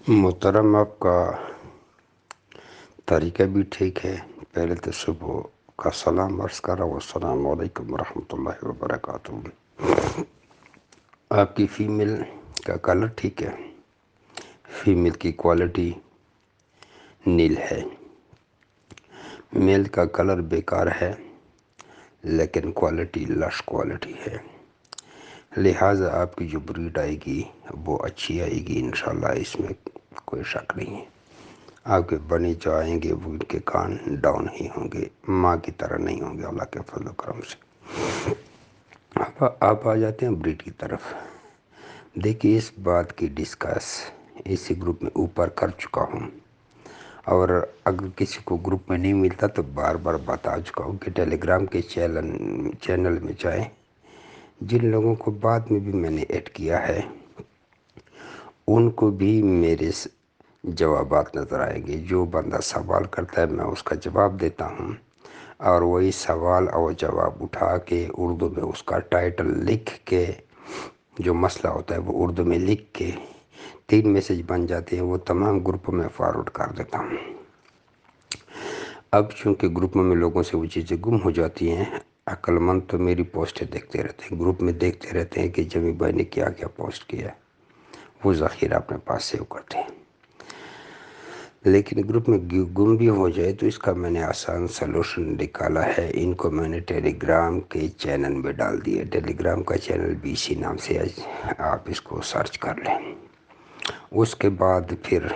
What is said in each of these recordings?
محترم، آپ کا طریقہ بھی ٹھیک ہے۔ پہلے تو صبح کا سلام عرض کر رہا ہوں۔ السلام علیکم ورحمۃ اللہ وبرکاتہ۔ آپ کی فیمیل کا کلر ٹھیک ہے، فیمیل کی کوالٹی نیل ہے، میل کا کلر بیکار ہے لیکن کوالٹی لش کوالٹی ہے، لہٰذا آپ کی جو بریڈ آئے گی وہ اچھی آئے گی انشاءاللہ، اس میں کوئی شک نہیں ہے۔ آپ کے بنے جو آئیں گے وہ ان کے کان ڈاؤن ہی ہوں گے، ماں کی طرح نہیں ہوں گے، اللہ کے فضل و کرم سے۔ آپ آ جاتے ہیں بریڈ کی طرف۔ دیکھیے، اس بات کی ڈسکس اسی گروپ میں اوپر کر چکا ہوں، اور اگر کسی کو گروپ میں نہیں ملتا تو بار بار بتا چکا ہوں کہ ٹیلی گرام کے چینل میں جائیں۔ جن لوگوں کو بعد میں بھی میں نے ایڈ کیا ہے ان کو بھی میرے جوابات نظر آئیں گے۔ جو بندہ سوال کرتا ہے میں اس کا جواب دیتا ہوں، اور وہی سوال اور جواب اٹھا کے اردو میں اس کا ٹائٹل لکھ کے، جو مسئلہ ہوتا ہے وہ اردو میں لکھ کے 3 میسج بن جاتے ہیں، وہ تمام گروپوں میں فارورڈ کر دیتا ہوں۔ اب چونکہ گروپوں میں لوگوں سے وہ چیزیں گم ہو جاتی ہیں، عقل مند تو میری پوسٹیں دیکھتے رہتے ہیں، گروپ میں دیکھتے رہتے ہیں کہ جمی بھائی نے کیا کیا پوسٹ کیا ہے، وہ ذخیرہ اپنے پاس سیو کرتے ہیں۔ لیکن گروپ میں گم بھی ہو جائے تو اس کا میں نے آسان سلوشن نکالا ہے۔ ان کو میں نے ٹیلی گرام کے چینل میں ڈال دیا۔ ٹیلی گرام کا چینل بھی اسی نام سے آپ اس کو سرچ کر لیں۔ اس کے بعد پھر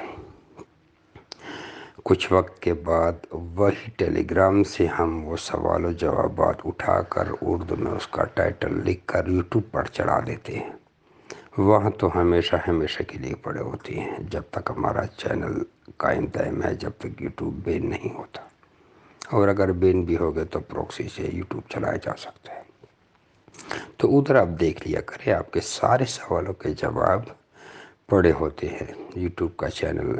کچھ وقت کے بعد وہی ٹیلی گرام سے ہم وہ سوال و جوابات اٹھا کر اردو میں اس کا ٹائٹل لکھ کر یوٹیوب پر چڑھا دیتے ہیں۔ وہاں تو ہمیشہ ہمیشہ کے لیے پڑے ہوتے ہیں، جب تک ہمارا چینل قائم دائم ہے، جب تک یوٹیوب بین نہیں ہوتا، اور اگر بین بھی ہو گئے تو پروکسی سے یوٹیوب چلایا جا سکتا ہے۔ تو ادھر آپ دیکھ لیا کریں، آپ کے سارے سوالوں کے جواب پڑے ہوتے ہیں۔ یوٹیوب کا چینل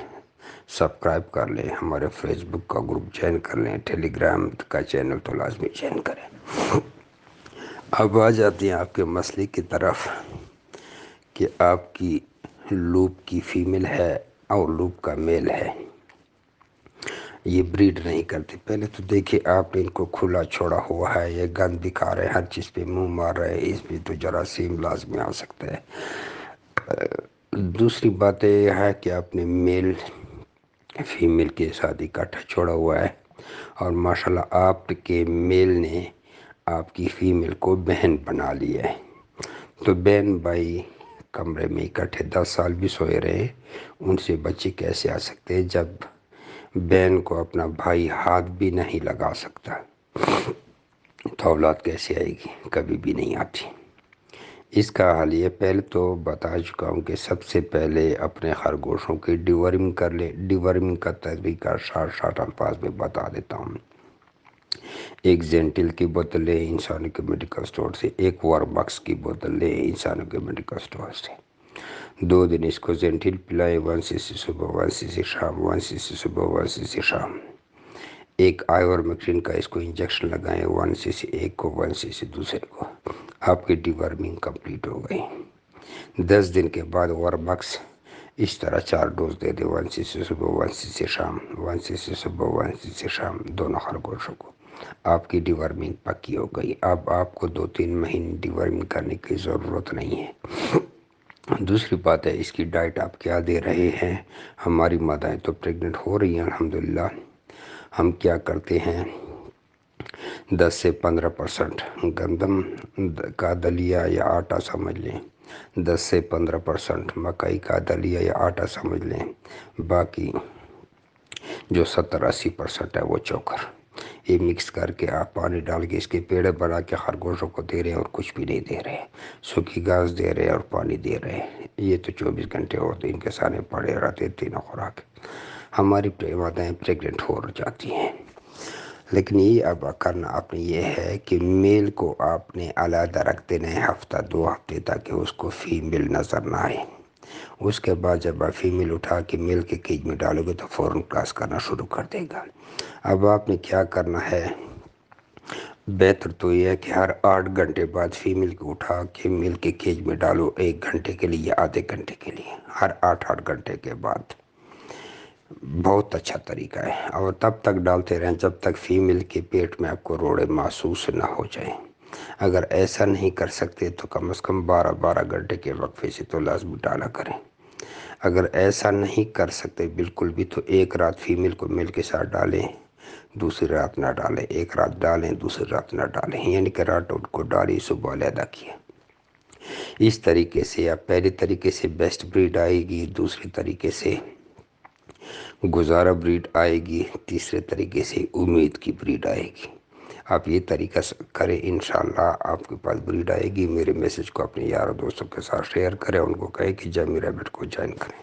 سبسکرائب کر لیں، ہمارے فیس بک کا گروپ جوائن کر لیں، ٹیلی گرام کا چینل تو لازمی جوائن کریں۔ اب آ جاتے ہیں آپ کے مسئلے کی طرف کہ آپ کی لوپ کی فیمیل ہے اور لوپ کا میل ہے، یہ بریڈ نہیں کرتے۔ پہلے تو دیکھیں، آپ نے ان کو کھلا چھوڑا ہوا ہے، یہ گند دکھا رہے ہیں، ہر چیز پہ منہ مار رہے ہیں، اس میں تو جراثیم لازمی آ سکتا ہے۔ دوسری بات یہ ہے کہ آپ نے میل فیمیل کے ساتھ اکٹھا چھوڑا ہوا ہے، اور ماشاءاللہ آپ کے میل نے آپ کی فیمیل کو بہن بنا لی ہے۔ تو بہن بھائی کمرے میں اکٹھے 10 سال بھی سوئے رہے، ان سے بچے کیسے آ سکتے ہیں جب بہن کو اپنا بھائی ہاتھ بھی نہیں لگا سکتا؟ تو اولاد کیسے آئے گی؟ کبھی بھی نہیں آتی۔ اس کا حل یہ پہلے تو بتا چکا ہوں کہ سب سے پہلے اپنے خرگوشوں کی ڈیورمنگ کر لے۔ ڈیورمنگ کا طریقہ شارٹ الفاظ میں بتا دیتا ہوں۔ ایک زینٹل کی بوتل لیں انسانوں کے میڈیکل سٹور سے، ایک واربکس کی بوتل لیں انسانوں کے میڈیکل سٹور سے۔ 2 دن اس کو زینٹل پلائیں، 1 cc صبح 1 cc شام، 1 cc صبح 1 cc شام۔ ایک آئیور میکٹرین کا اس کو انجیکشن لگائیں، 1 cc ایک کو، 1 cc دوسرے کو۔ آپ کی ڈیورمنگ کمپلیٹ ہو گئی۔ 10 دن کے بعد واربکس اس طرح 4 ڈوز دے دے، 1 cc صبح 1 cc شام، 1 cc صبح 1 cc شام، دونوں خرگوشوں کو۔ آپ کی ڈیورمنگ پکی ہو گئی۔ اب آپ کو 2-3 مہینے ڈیورمنگ کرنے کی ضرورت نہیں ہے۔ دوسری بات ہے، اس کی ڈائٹ آپ کیا دے رہے ہیں؟ ہماری مادائیں تو پریگننٹ ہو رہی ہیں الحمدللہ۔ ہم کیا کرتے ہیں، 10 سے 15% گندم کا دلیا یا آٹا سمجھ لیں، 10 سے 15% مکئی کا دلیا یا آٹا سمجھ لیں، باقی جو 70-80% ہے وہ چوکر، یہ مکس کر کے آپ پانی ڈال کے اس کے پیڑے بنا کے خرگوشوں کو دے رہے ہیں، اور کچھ بھی نہیں دے رہے، سوکھی گھاس دے رہے اور پانی دے رہے ہیں۔ یہ تو 24 گھنٹے اور دن کے سامنے پڑے رہتے، تینوں خوراک۔ ہماری مادائیں پریگننٹ ہو جاتی ہیں۔ لیکن یہ اب کرنا آپ نے یہ ہے کہ میل کو آپ نے علیحدہ رکھ دینا ہے ہفتہ 2 ہفتے، تاکہ اس کو فیمیل نظر نہ آئے۔ اس کے بعد جب آپ فیمیل اٹھا کے میل کے کیج میں ڈالو گے تو فوراً کراس کرنا شروع کر دے گا۔ اب آپ نے کیا کرنا ہے، بہتر تو یہ ہے کہ ہر 8 گھنٹے بعد فیمیل کو اٹھا کے میل کے کیج میں ڈالو، 1 گھنٹے کے لیے یا آدھے گھنٹے کے لیے، ہر 8 گھنٹے کے بعد۔ بہت اچھا طریقہ ہے، اور تب تک ڈالتے رہیں جب تک فیمیل کے پیٹ میں آپ کو روڑے محسوس نہ ہو جائیں۔ اگر ایسا نہیں کر سکتے تو کم از کم 12 گھنٹے کے وقفے سے تو لازمی ڈالا کریں۔ اگر ایسا نہیں کر سکتے بالکل بھی تو ایک رات فیمیل کو میل کے ساتھ ڈالیں، دوسری رات نہ ڈالیں، ایک رات ڈالیں دوسری رات نہ ڈالیں، یعنی کہ رات ان کو ڈالی صبح علیحدہ کیا۔ اس طریقے سے یا پہلے طریقے سے بیسٹ بریڈ آئے گی، دوسرے طریقے سے گزارا بریڈ آئے گی، تیسرے طریقے سے امید کی بریڈ آئے گی۔ آپ یہ طریقہ کریں، انشاءاللہ آپ کے پاس بریڈ آئے گی۔ میرے میسج کو اپنے یار و دوستوں کے ساتھ شیئر کریں، ان کو کہیں کہ جیمی ریبٹ کو جوائن کریں۔